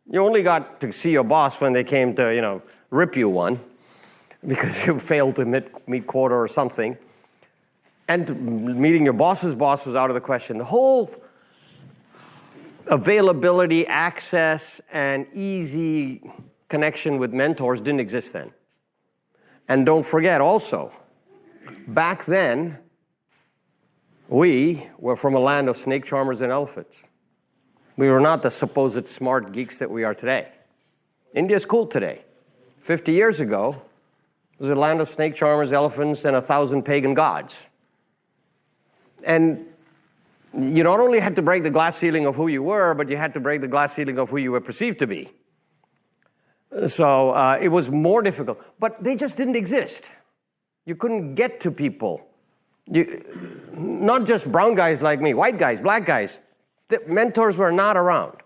You only got to see your boss when they came to, rip you one because you failed to meet quota or something. And meeting your boss's boss was out of the question. The whole availability, access, and easy connection with mentors didn't exist then. And don't forget also, back then, we were from a land of snake charmers and elephants. We were not the supposed smart geeks that we are today. India's cool today. 50 years ago, it was a land of snake charmers, elephants, and 1,000 pagan gods. And you not only had to break the glass ceiling of who you were, but you had to break the glass ceiling of who you were perceived to be. So it was more difficult. But they just didn't exist. You couldn't get to people. Not just brown guys like me, white guys, black guys. The mentors were not around.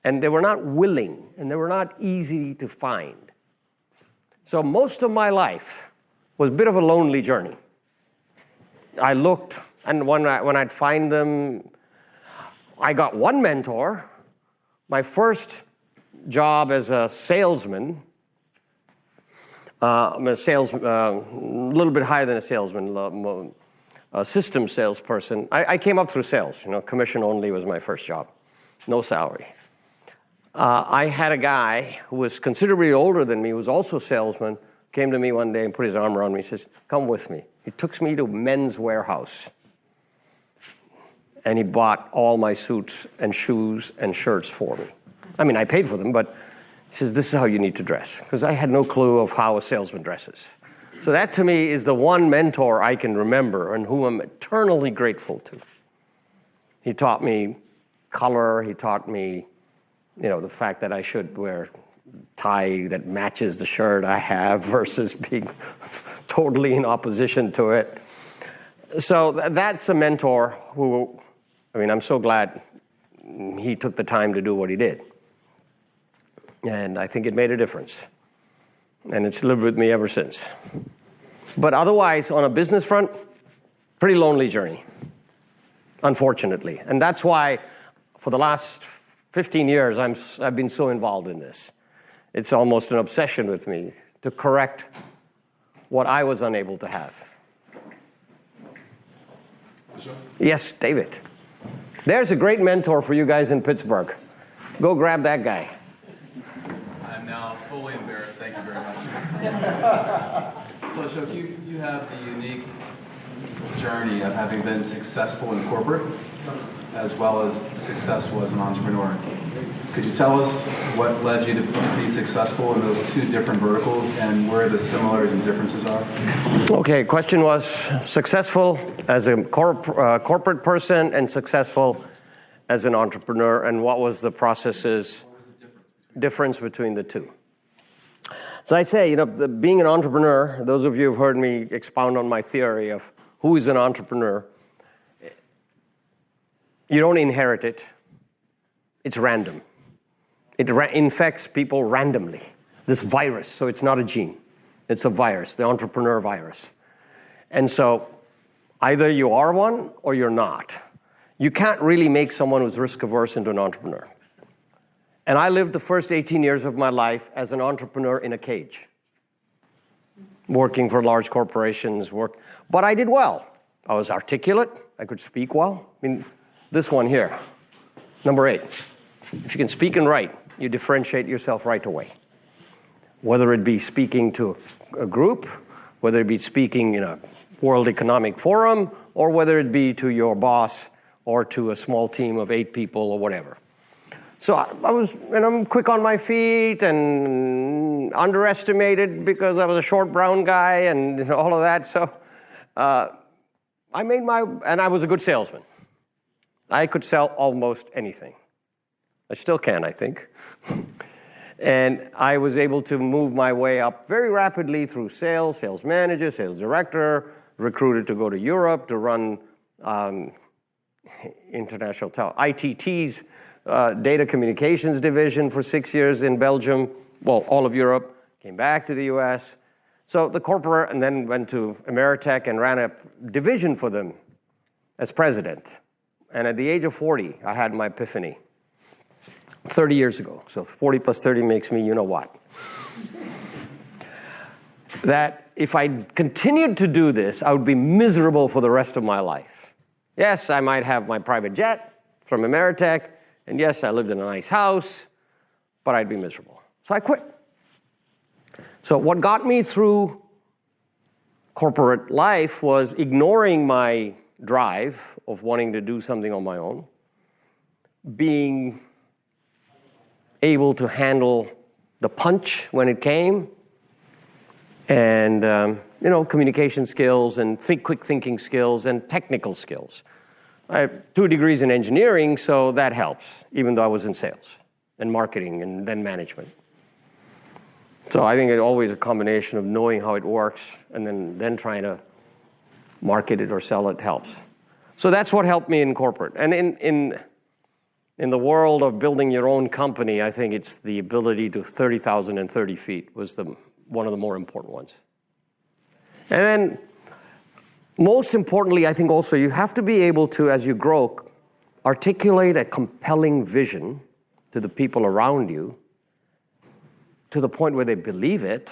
And they were not willing, and they were not easy to find. So most of my life was a bit of a lonely journey. I looked, and when I'd find them, I got one mentor. My first job as a salesman, a little bit higher than a salesman, a system salesperson. I came up through sales. Commission only was my first job, no salary. I had a guy who was considerably older than me, who was also a salesman, came to me one day and put his arm around me. He says, "Come with me." He took me to Men's Warehouse. And he bought all my suits and shoes and shirts for me. I mean, I paid for them, but he says, "This is how you need to dress." Because I had no clue of how a salesman dresses. So that to me is the one mentor I can remember and who I'm eternally grateful to. He taught me color. He taught me, the fact that I should wear tie that matches the shirt I have versus being totally in opposition to it. So that's a mentor who, I'm so glad he took the time to do what he did. And I think it made a difference. And it's lived with me ever since. But otherwise, on a business front, pretty lonely journey, unfortunately. And that's why for the last 15 years, I've been so involved in this. It's almost an obsession with me to correct what I was unable to have. Yes, David. There's a great mentor for you guys in Pittsburgh. Go grab that guy. I'm now fully embarrassed. Thank you very much. So Ashok, you have the unique journey of having been successful in corporate as well as successful as an entrepreneur. Could you tell us what led you to be successful in those two different verticals and where the similarities and differences are? Okay, question was successful as a corporate person and successful as an entrepreneur, and what was the processes, difference between the two? So I say, being an entrepreneur, those of you who've heard me expound on my theory of who is an entrepreneur, you don't inherit it. It's random. It infects people randomly. This virus, so it's not a gene. It's a virus, the entrepreneur virus. And so either you are one or you're not. You can't really make someone who's risk averse into an entrepreneur. And I lived the first 18 years of my life as an entrepreneur in a cage, working for large corporations, but I did well. I was articulate. I could speak well. This one here, number 8. If you can speak and write, you differentiate yourself right away. Whether it be speaking to a group, whether it be speaking in a World Economic Forum, or whether it be to your boss or to a small team of 8 people or whatever. So I'm quick on my feet and underestimated because I was a short brown guy and all of that. So and I was a good salesman. I could sell almost anything. I still can, I think. And I was able to move my way up very rapidly through sales, sales manager, sales director, recruited to go to Europe to run international ITT's data communications division for 6 years in Belgium, well, all of Europe, came back to the US. So the corporate, and then went to Ameritech and ran a division for them as president. And at the age of 40, I had my epiphany. 30 years ago. So 40 plus 30 makes me you know what. That if I continued to do this, I would be miserable for the rest of my life. Yes, I might have my private jet from Ameritech, and yes, I lived in a nice house, but I'd be miserable. So I quit. So what got me through corporate life was ignoring my drive of wanting to do something on my own, being able to handle the punch when it came, and communication skills and quick thinking skills and technical skills. I have 2 degrees in engineering, so that helps, even though I was in sales and marketing and then management. So I think it's always a combination of knowing how it works and then trying to market it or sell it helps. So that's what helped me in corporate. And in the world of building your own company, I think it's the ability to 30,000 and 30 feet was one of the more important ones. And then, most importantly, I think also you have to be able to, as you grow, articulate a compelling vision to the people around you to the point where they believe it.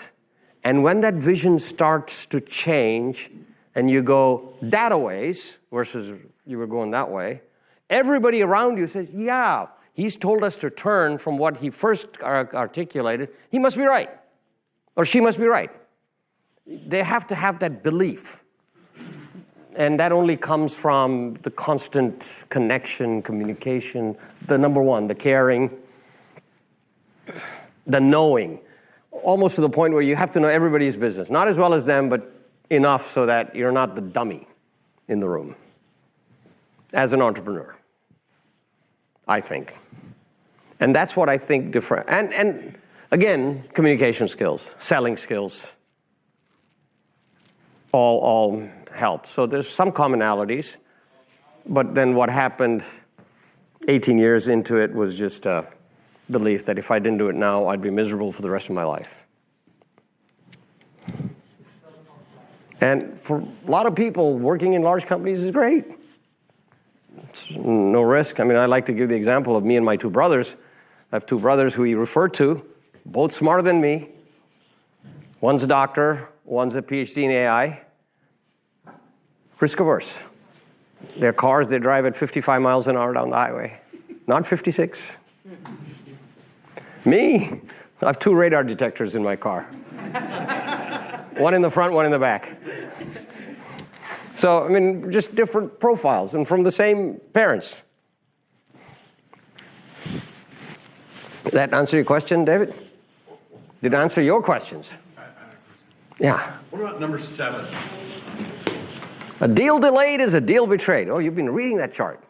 And when that vision starts to change and you go that ways versus you were going that way, everybody around you says, yeah, he's told us to turn from what he first articulated. He must be right, or she must be right. They have to have that belief. And that only comes from the constant connection, communication, the number one, the caring, the knowing, almost to the point where you have to know everybody's business. Not as well as them, but enough so that you're not the dummy in the room as an entrepreneur, I think. And that's what I think different. And again, communication skills, selling skills, all help. So there's some commonalities, but then what happened 18 years into it was just a belief that if I didn't do it now, I'd be miserable for the rest of my life. And for a lot of people, working in large companies is great. It's no risk. I mean, I like to give the example of me and my 2 brothers. I have 2 brothers who he referred to, both smarter than me. One's a doctor, one's a PhD in AI. Risk averse. Their cars, they drive at 55 miles an hour down the highway, not 56. Me, I have 2 radar detectors in my car. One in the front, one in the back. So, I mean, just different profiles and from the same parents. Did that answer your question, David? Did it answer your questions? Yeah. What about number 7? A deal delayed is a deal betrayed. Oh, you've been reading that chart.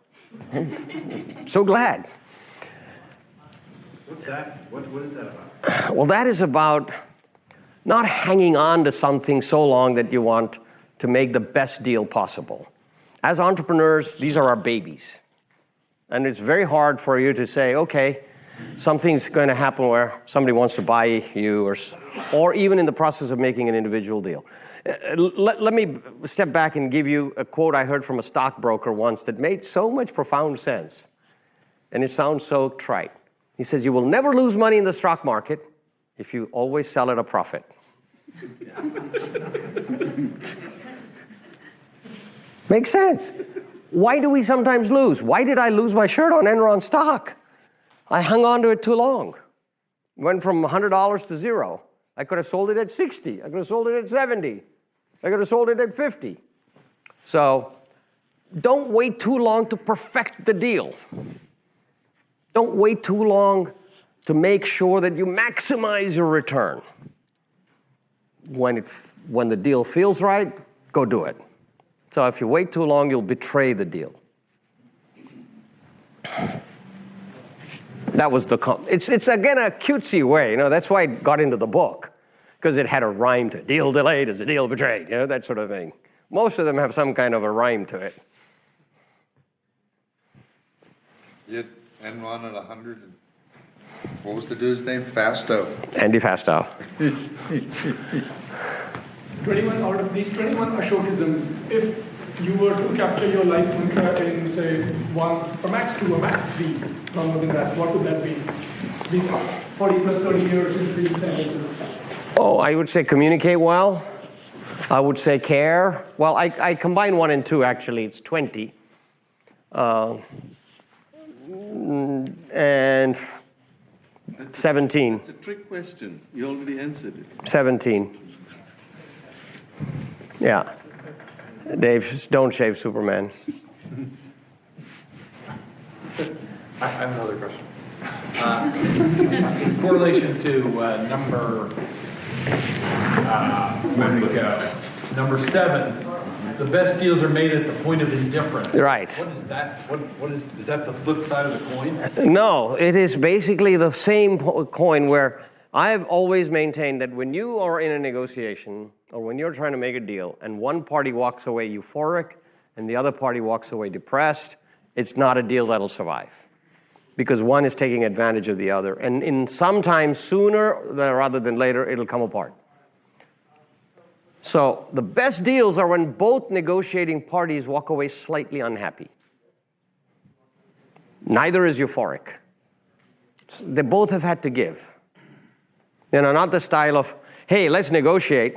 So glad. What's that? What is that about? Well, that is about not hanging on to something so long that you want to make the best deal possible. As entrepreneurs, these are our babies. And it's very hard for you to say, okay, something's going to happen where somebody wants to buy you, or even in the process of making an individual deal. Let me step back and give you a quote I heard from a stockbroker once that made so much profound sense. And it sounds so trite. He says, you will never lose money in the stock market if you always sell at a profit. Makes sense. Why do we sometimes lose? Why did I lose my shirt on Enron stock? I hung on to it too long. Went from $100 to 0. I could have sold it at 60. I could have sold it at 70. I could have sold it at 50. So don't wait too long to perfect the deal. Don't wait too long to make sure that you maximize your return. When the deal feels right, go do it. So if you wait too long, you'll betray the deal. That was the it's again a cutesy way, you know. That's why it got into the book, because it had a rhyme to it. Deal delayed is a deal betrayed, you know, that sort of thing. Most of them have some kind of a rhyme to it. You end one at 100. What was the dude's name? Fasto. Andy Fastow. 21 out of these 21 Ashokisms, if you were to capture your life mantra in, say, 1 or max 2 or max 3, longer than that, what would that be? These 40 plus 30 years in 3 sentences. Oh, I would say communicate well. I would say care. Well, I combine 1 and 2, actually. It's 20. And 17. It's a trick question. You already answered it. 17. Yeah. Dave, don't shave Superman. I have another question. In correlation to number 7, the best deals are made at the point of indifference. Right. What is that? Is that the flip side of the coin? No, it is basically the same coin where I've always maintained that when you are in a negotiation or when you're trying to make a deal and one party walks away euphoric and the other party walks away depressed, it's not a deal that'll survive, because one is taking advantage of the other. And in sometimes sooner rather than later, it'll come apart. So the best deals are when both negotiating parties walk away slightly unhappy. Neither is euphoric. They both have had to give. You know, not the style of, hey, let's negotiate.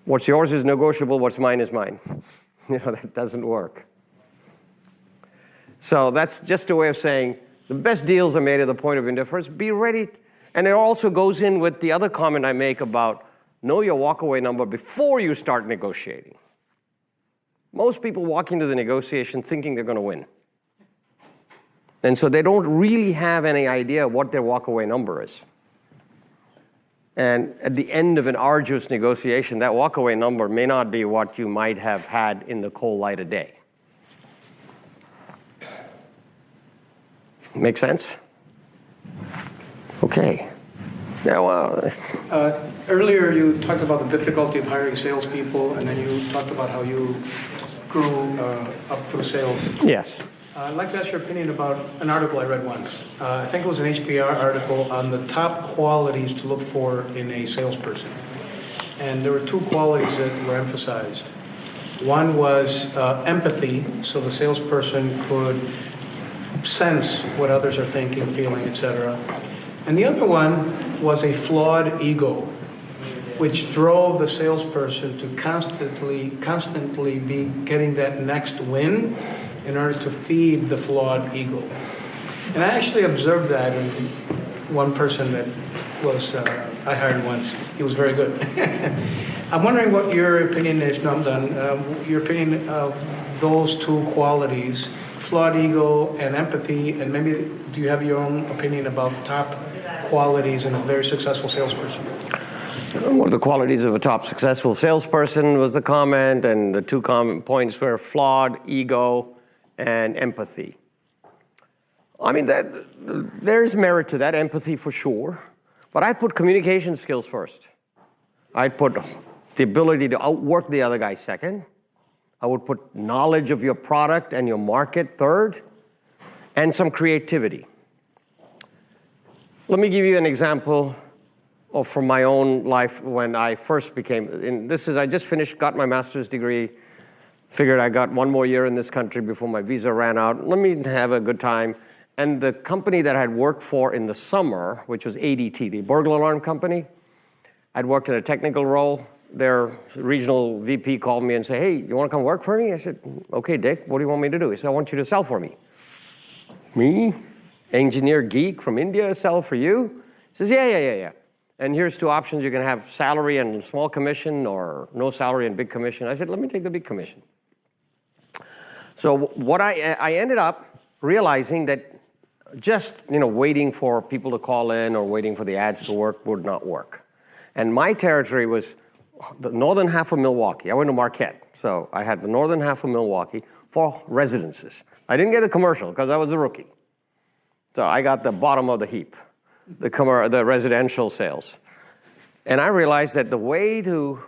What's yours is negotiable, what's mine is mine. You know, that doesn't work. So that's just a way of saying the best deals are made at the point of indifference. Be ready. And it also goes in with the other comment I make about know your walkaway number before you start negotiating. Most people walk into the negotiation thinking they're going to win. And so they don't really have any idea what their walkaway number is. And at the end of an arduous negotiation, that walkaway number may not be what you might have had in the cold light of day. Make sense? Okay. Now, Earlier, you talked about the difficulty of hiring salespeople, and then you talked about how you grew up through sales. yes. I'd like to ask your opinion about an article I read once. I think it was an HBR article on the top qualities to look for in a salesperson. And there were 2 qualities that were emphasized. One was empathy, so the salesperson could sense what others are thinking, feeling, etc. And the other one was a flawed ego, which drove the salesperson to constantly be getting that next win in order to feed the flawed ego. And I actually observed that in one person that was I hired once. He was very good. I'm wondering what your opinion is, no, I'm done, your opinion of those 2 qualities, flawed ego and empathy, and maybe do you have your own opinion about top qualities in a very successful salesperson? One of the qualities of a top successful salesperson was the comment, and the 2 common points were flawed ego and empathy. I mean, there's merit to that, empathy for sure, but I put communication skills first. I'd put the ability to outwork the other guy second. I would put knowledge of your product and your market third, and some creativity. Let me give you an example from my own life when I first became, I just got my master's degree, figured I got 1 more year in this country before my visa ran out. Let me have a good time. And the company that I had worked for in the summer, which was ADT, the burglar alarm company, I'd worked in a technical role. Their regional VP called me and said, hey, you want to come work for me? I said, okay, Dick, what do you want me to do? He said, I want you to sell for me. Me? Engineer geek from India, sell for you? He says, yeah. And here's 2 options. You can have salary and small commission or no salary and big commission. I said, let me take the big commission. So what I ended up realizing that just waiting for people to call in or waiting for the ads to work would not work. And my territory was the northern half of Milwaukee. I went to Marquette, so I had the northern half of Milwaukee for residences. I didn't get a commercial because I was a rookie. So I got the bottom of the heap, the residential sales. And I realized that the way to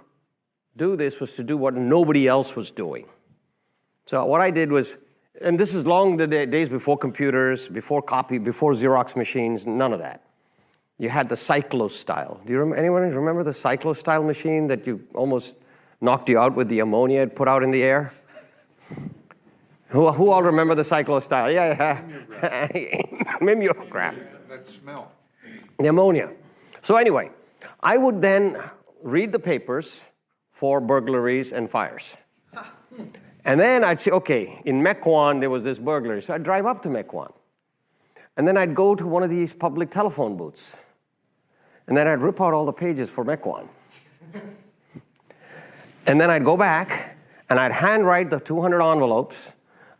do this was to do what nobody else was doing. So what I did was, and this is long the days before computers, before Xerox machines, none of that. You had the cyclo-style. Do you anyone remember the cyclo-style machine that you almost knocked you out with the ammonia it put out in the air? Who all remember the cyclo-style? Yeah. Mimeograph. That smell. The ammonia. So anyway, I would then read the papers for burglaries and fires. And then I'd say, okay, in Mequon, there was this burglary. So I'd drive up to Mequon. And then I'd go to one of these public telephone booths. And then I'd rip out all the pages for Mequon. And then I'd go back, and I'd handwrite the 200 envelopes.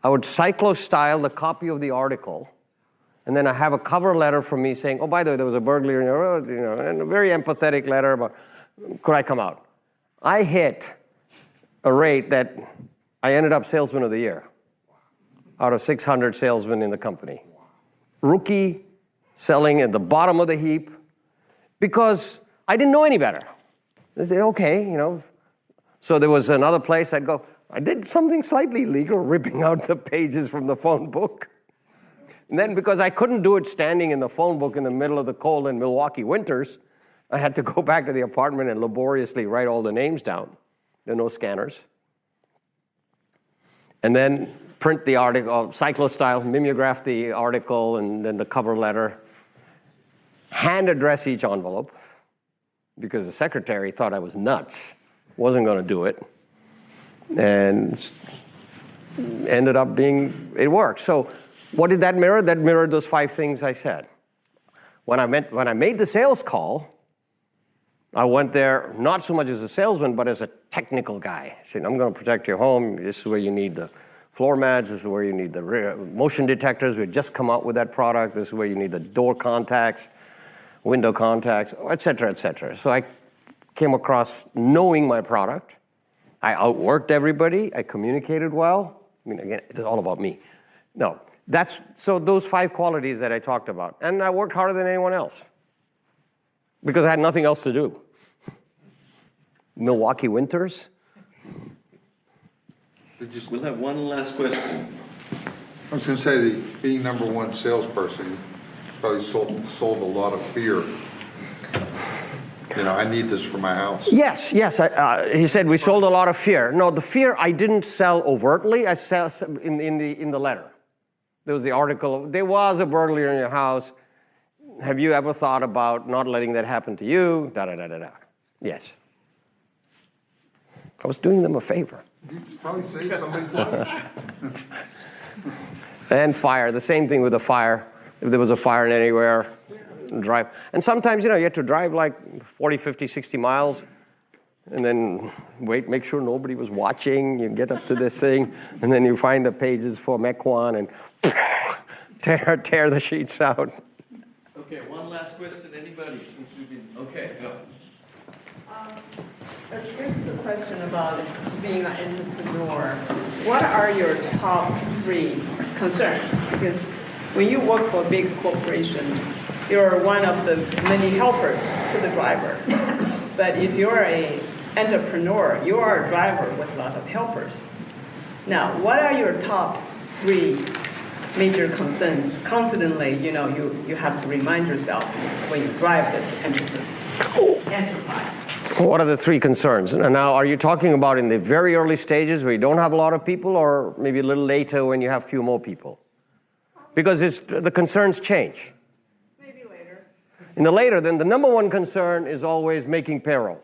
I would cyclo-style the copy of the article. And then I have a cover letter from me saying, oh, by the way, there was a burglary in your road, and a very empathetic letter about, could I come out? I hit a rate that I ended up Salesman of the Year out of 600 salesmen in the company. Rookie, selling at the bottom of the heap, because I didn't know any better. They said, okay, So there was another place I'd go, I did something slightly illegal, ripping out the pages from the phone book. And then because I couldn't do it standing in the phone book in the middle of the cold and Milwaukee winters, I had to go back to the apartment and laboriously write all the names down. There are no scanners. And then print the article, cyclo-style, mimeograph the article, and then the cover letter. Hand address each envelope, because the secretary thought I was nuts, wasn't going to do it. And ended up it worked. So what did that mirror? That mirrored those 5 things I said. When I made the sales call, I went there not so much as a salesman, but as a technical guy. Saying, I'm going to protect your home. This is where you need the floor mats. This is where you need the motion detectors. We've just come out with that product. This is where you need the door contacts, window contacts, et cetera, et cetera. So I came across knowing my product. I outworked everybody. I communicated well. I mean, again, it's all about me. No, so those 5 qualities that I talked about. And I worked harder than anyone else because I had nothing else to do. Milwaukee winters. We'll have one last question. I was going to say, being number one salesperson, you probably sold a lot of fear. I need this for my house. Yes. He said we sold a lot of fear. No, the fear I didn't sell overtly. I sell in the letter. There was the article. There was a burglary in your house. Have you ever thought about not letting that happen to you? Yes. I was doing them a favor. You'd probably save somebody's life. And fire. The same thing with a fire. If there was a fire anywhere, drive. And sometimes, you have to drive like 40, 50, 60 miles and then wait, make sure nobody was watching. You get up to this thing, and then you find the pages for Mequon and tear the sheets out. Okay, one last question. Anybody, since we've been... Okay, go. This is a question about being an entrepreneur. What are your top 3 concerns? Because when you work for a big corporation, you're one of the many helpers to the driver. But if you're an entrepreneur, you are a driver with a lot of helpers. Now, what are your top 3 major concerns? Constantly, you have to remind yourself when you drive this enterprise. What are the 3 concerns? Now, are you talking about in the very early stages where you don't have a lot of people, or maybe a little later when you have few more people? Because the concerns change. Maybe later. In the later, then the number 1 concern is always making payroll.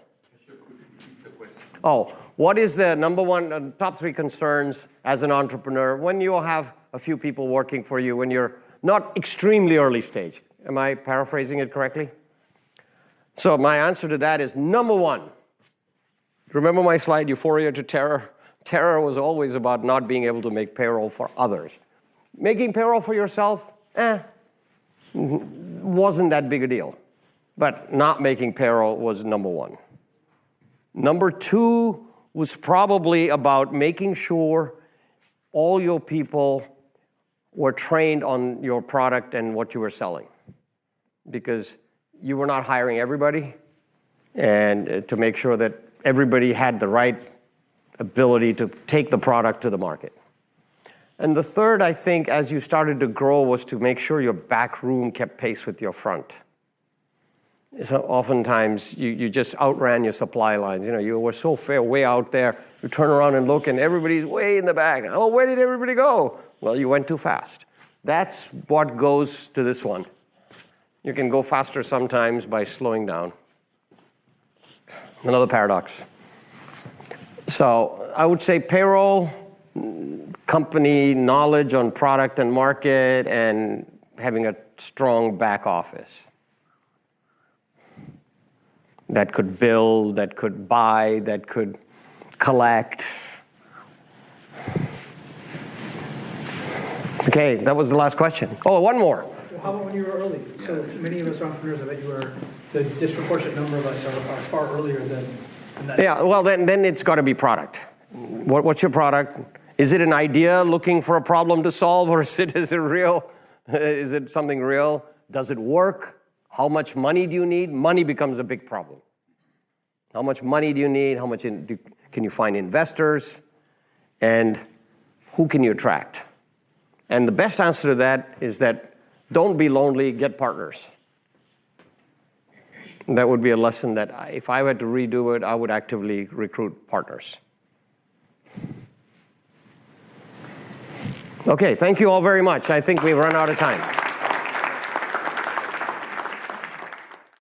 Oh, what is the number 1, top 3 concerns as an entrepreneur when you have a few people working for you, when you're not extremely early stage? Am I paraphrasing it correctly? So my answer to that is number 1. Remember my slide, euphoria to terror? Terror was always about not being able to make payroll for others. Making payroll for yourself, wasn't that big a deal. But not making payroll was number 1. Number 2 was probably about making sure all your people were trained on your product and what you were selling, because you were not hiring everybody, and to make sure that everybody had the right ability to take the product to the market. And the third, I think, as you started to grow, was to make sure your back room kept pace with your front. So oftentimes, you just outran your supply lines. You know, you were so far way out there, you turn around and look, and everybody's way in the back. Oh, where did everybody go? Well, you went too fast. That's what goes to this one. You can go faster sometimes by slowing down. Another paradox. So I would say payroll, company knowledge on product and market, and having a strong back office that could build, that could buy, that could collect. Okay, that was the last question. Oh, one more. Well, how about when you were early? So many of us are entrepreneurs. I bet you were, the disproportionate number of us are far earlier than that. Yeah, well, then it's got to be product. What's your product? Is it an idea looking for a problem to solve, or is it real? Is it something real? Does it work? How much money do you need? Money becomes a big problem. How much money do you need? How much can you find investors? And who can you attract? And the best answer to that is that don't be lonely, get partners. That would be a lesson that if I were to redo it, I would actively recruit partners. Okay, thank you all very much. I think we've run out of time.